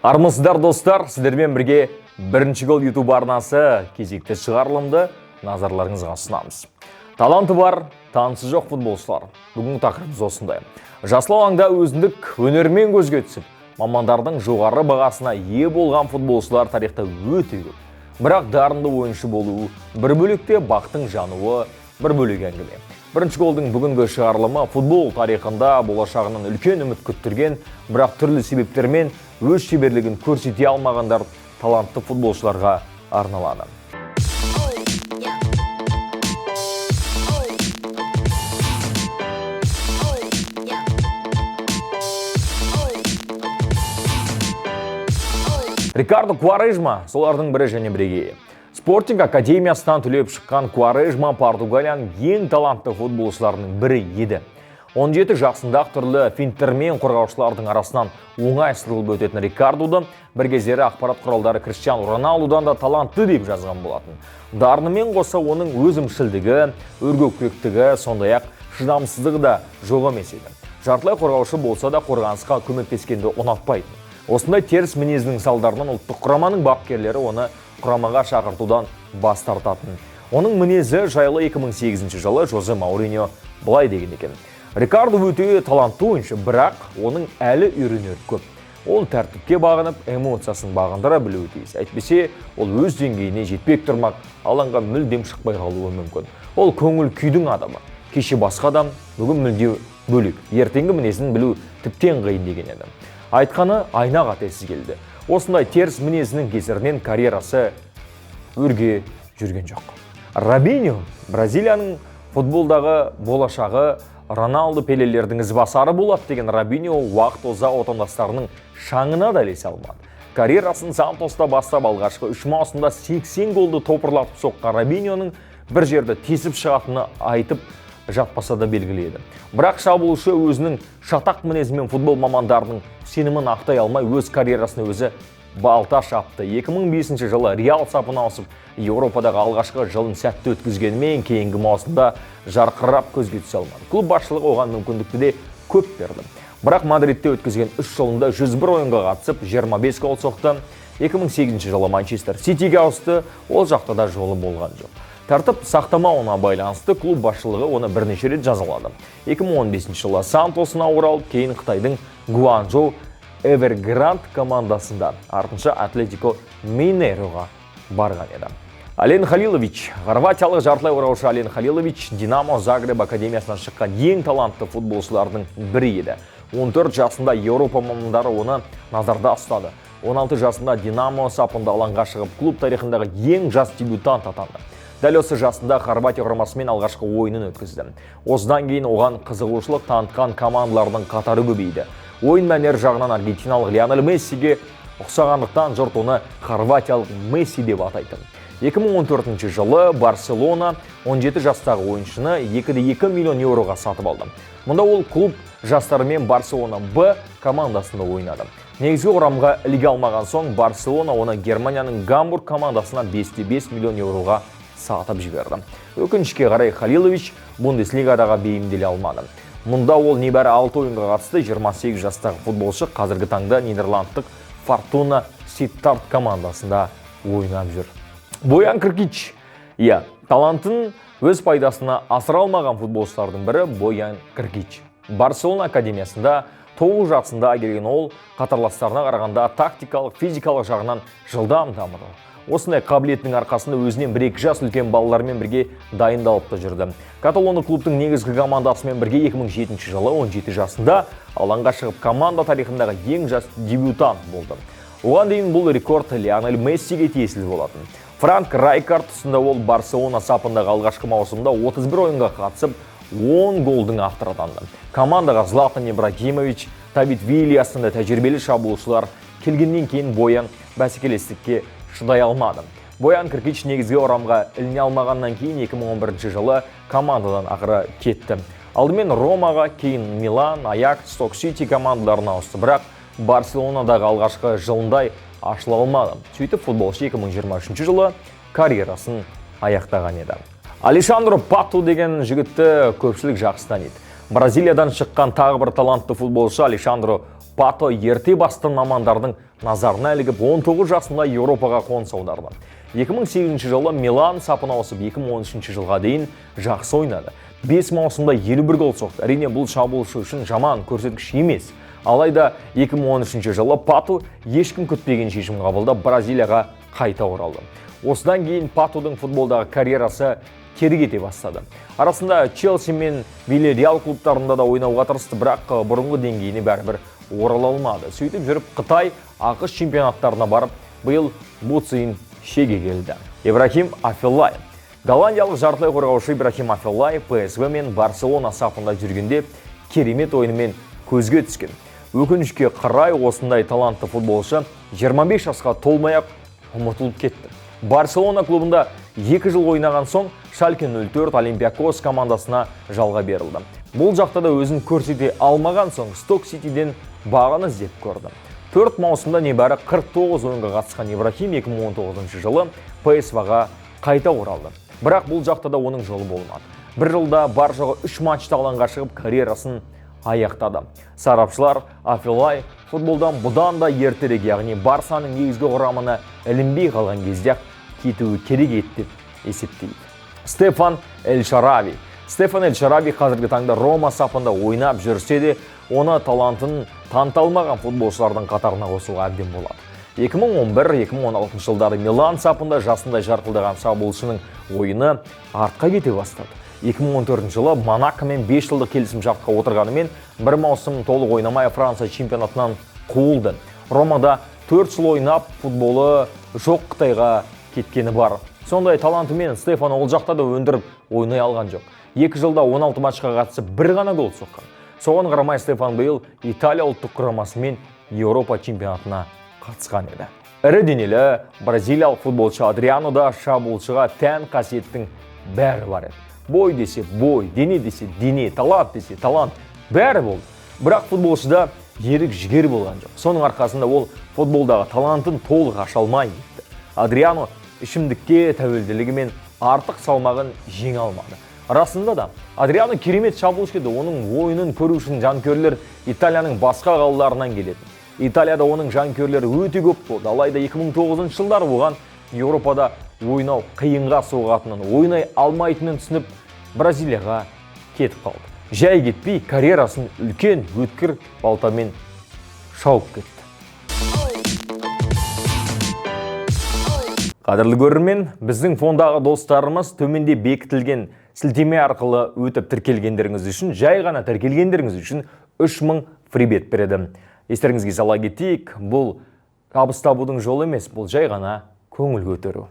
Армысыздар достар, сіздермен бірге бірінші гол YouTube арнасы кезекті шығарылымды назарларыңызға ұсынамыз. Таланты бар, танысы жоқ футболшылар. Бүгінгі тақырыбымыз осындай. Жасыл алаңда өзіндік өнермен көзге түсіп, мамандардың жоғары бағасына ие болған футболшылар тарихта өте көп. Бірақ дарынды ойыншы болуы, бір бөлікте бақтың жануы, бір бөлек әңгіме. Бірінші голдың бүгінгі шығарылымы футбол тарихында болашағынан үлкен үміт күттірген, бірақ түрлі себептермен өз шеберлігін көрсете алмағандар талантты футболшыларға арналады. Рикардо Куарежма солардың бірі және бірегейі. Спортинг академиясынан түлеп шыққан Куарежма Португалияның ең талантты футболшыларының бірі еді. 17 жасында түрлі финттермен қорғаушылардың арасынан оңай ысырылып өтетін Рикардоды бір кездері ақпарат құралдары Криштиану Роналдудан да талантты деп жазған болатын. Дарынымен қоса оның өзімшілдігі, өркөкіректігі, сондай-ақ шыдамсыздығы да жоқ емес еді. Жартылай қорғаушы болса да қорғанысқа көмектескенді ұнатпайды. Осындай теріс мінезінің салдарынан ұлттық құраманың бапкерлері оны құрамаға шақыртудан бас тартатын. Оның мінезі жайлы 2008 жылы Жозе Мауриньо былай деген екен. Рикардо өте талантты ойыншы, бірақ оның әлі үйренері көп. Ол тәртіпке бағынып, эмоциясын бағындыра білуі тиіс. Әйтпесе, ол өз деңгейіне жетпек тұрмақ, алаңға мүлдем шықпай қалуы мүмкін. Ол көңіл күйдің адамы. Кеше басқа адам, бүгін мүлде бөлек. Ертеңгі мінезін білу тіптен қиын деген еді. Айтқаны айна қатесіз келді. Осындай теріс мінезінің кесірінен карьерасы өрге жүрген жоқ. Робиньо, Бразилияның футболдағы болашағы, Роналду Пелелердің ізбасары болады деген Робиньо уақыт оза отандастарының шаңына да ілесе алмады. Карьерасын Сантоста бастап алғашқы 3 маусымда 80 голды топырлатып соққан Робиньоның бір жерді тесіп шығатыны айтып жатпаса да белгілі еді. Бірақ шабуылшы өзінің шатақ мінезімен футбол мамандарының сенімін ақтай алмай өз карьерасына өзі балта шапты. 2005 жылы Реал сапына ауысып, Еуропадағы алғашқы жылын сәтті өткізгенімен кейінгі маусымда жарқырап көзге түсе алмады. Клуб басшылығы оған мүмкіндікті де көп берді. Бірақ Мадридте өткізген 3 жылында 101 ойынға қатысып, 25 гол соқты. 2008 жылы Манчестер Ситиге ауысты, ол жақта да жолы болған жоқ. Тәртіп сақтамауына байланысты клуб басшылығы оны бірнеше рет жазалады. 2015 жылы Сантосына оралып, кейін Қытайдың Гуанчжоу Эвергрант командасында, артынша Атлетико Минейроға барған еді. Ален Халилович, хорватиялық жартылай ораушы Ален Халилович Динамо Загреб академиясынан шыққан ең талантты футболшылардың бірі еді. 14 жасында Еуропа мамандары оны назарда ұстады. 16 жасында Динамо сапында алаңға шығып, клуб тарихындағы ең жас дебютант атанды. Дәл осы жасында Хорватия құрамасымен алғашқы ойынын өткізді. Осыдан кейін оған қызығушылық танытқан командалардың қатары көбейді. Ойын мәнері жағынан аргентиналық Лионель Мессиге ұқсағандықтан жұрт оны хорватиялық Месси деп атайтын. 2014 жылы Барселона 17 жастағы ойыншыны 2,2 миллион еуроға сатып алды. Мұнда ол клуб жастарымен Барселона Б командасында ойнады. Негізгі құрамға іліге алмаған соң Барселона оны Германияның Гамбург командасына 5,5 миллион еуроға сатып жіберді. Өкінішке қарай Халилович Бундеслигадағы бейімделе алмады. Мұнда ол небәрі 6 ойынға қатысты. 28 жастағы футболшы қазіргі таңда Нидерландтық Фортуна Ситтарт командасында ойнап жүр. Боян Кркич. Талантын өз пайдасына асыра алмаған футболшылардың бірі Боян Кркич. Барселона академиясында 9 жасында келген ол қатарластарына қарағанда тактикалық, физикалық жағынан жылдам дамыды. Осындай қабілетінің арқасында өзінен 1-2 жас үлкен балалармен бірге дайындалып та жүрді. Каталоны клубтың негізгі командасымен бірге 2007 жылы 17 жасында алаңға шығып команда тарихындағы ең жас дебютант болды. Оған дейін бұл рекорд Лионель Мессиге тиесілі болатын. Франк Райкард тұсында ол Барселона сапындағы алғашқы маусымда 31 ойынға қатысып, 10 голдың авторы атанды. Командаға Златан Ибрагимович, Давид Вилья сынды тәжірибелі шабуылшылар келгеннен кейін Боян бәсекелестікке шыдай алмады. Боян Кркич негізгі орамға іліне алмағаннан кейін 2011 жылы командадан ақыры кетті. Алдымен Ромаға, кейін Милан, Аякс, Сток-Сити командаларына ауысты, бірақ Барселонадағы алғашқы жылындай ашыла алмады. Сөйтіп футболшы 2023 жылы карьерасын аяқтаған еді. Алешандро Пату деген жігітті көпшілік жақсы таниды. Бразилиядан шыққан тағы бір талантты футболшы Алешандро Пато ерте басты мамандардың назарына ілігіп 19 жасында Еуропаға қоныс аударды. 2008 жылы Милан сапына ауысып 2013 жылға дейін жақсы ойнады. 5 маусымда 51 гол соқты. Әрине бұл шабуылшы үшін жаман көрсеткіш емес. Алайда 2013 жылы Пато ешкім күтпеген шешім қабылдап Бразилияға қайта оралды. Осыдан кейін Патудың футболдағы карьерасы кері кете бастады. Арасында Челси мен Вильяреал клубтарында да ойнауға тырысты, бірақ бұрынғы деңгейіне бәрібір орала алмады. Сөйтіп жүріп Қытай, ақш чемпионаттарына барып, биыл Буцин шеге келді. Ибрахим Афеллай. Голландиялық жартылай қорғаушы Ибрахим Афеллай ПСВ мен Барселона сапында жүргенде керемет ойынымен көзге түскен. Өкінішке қарай осындай талантты футболшы 25 жасқа толмай-ақ ұмытылып кетті. Барселона клубында 2 жыл ойнаған соң Шальке 04 Олимпиакос командасына жалға берілді. Бұл жақта да өзін көрсете алмаған соң Сток Ситиден бағын іздеп көрді. 4 маусымда небәрі 49 ойынға қатысқан Ибрахим 2019 жылы ПСВ-ға қайта оралды. Бірақ бұл жақта да оның жолы болмады. Бір жылда бар-жоғы 3 матчта алаңға шығып карьерасын аяқтады. Сарапшылар Афеллай футболдан бұдан да ертерек, яғни Барсаның негізгі құрамына ілінбей қалған кезде кетуі керек еді деп есептейді. Стефан Эль-Шарави. Стефан Эль-Шарави қазіргі таңда Рома сапында ойнап жүрсе де, оны талантын таныталмаған футболшылардың қатарына қосуға әбден болады. 2011-2016 жылдары Милан сапында жасында жарқылдаған шабуылшының ойыны артқа кете бастады. 2014 жылы Монакомен 5 жылдық келісім шартқа отырғанымен бір маусым толық ойнамай Франция чемпионатынан қуылды. Ромада 4 жыл ойнап, футболы жоқ Қытайға кеткені бар. Сондай талантымен Стефан ол жақта да өндіріп ойнай алған жоқ. 2 жылда 16 матчқа қатысып бір ғана гол соққан. Соған қарамай Стефан биыл Италия ұлттық құрамасымен Еуропа чемпионатына қатысқан еді. Ірі денелі бразилиялық футболшы Адриано да шабуылшыға тән қасиеттің бәрі бар еді. Бой десе бой, дене десе дене, талант десе талант, бәрі болды. Бірақ футболшыда ерік жігер болған жоқ. Соның арқасында ол футболдағы талантын толық аша алмай кетті. Адриано ішімдікке тәуелділігімен артық салмағын жеңе алмады. Расында да Адриано керемет шабуылшы еді. Оның ойынын көру үшін жанкүйерлер Италияның басқа қалаларынан келеді. Италияда оның жанкүйерлері өте көп болды. Алайда 2009 жылдары оған Еуропада ойнау қиынға соғатынын, ойнай алмайтынын түсініп, Бразилияға кетіп қалды. Жай кетпей, карьерасын үлкен өткір балтамен шауып кетті. Қадірлі көрермен, біздің фондағы достарымыз төменде бекітілген сілтеме арқылы өтіп тіркелгендеріңіз үшін, жай ғана тіркелгендеріңіз үшін 3000 фрибет береді. Естеріңізге сала кетейік, бұл табыс табудың жолы емес, бұл жай ғана көңіл көтеру.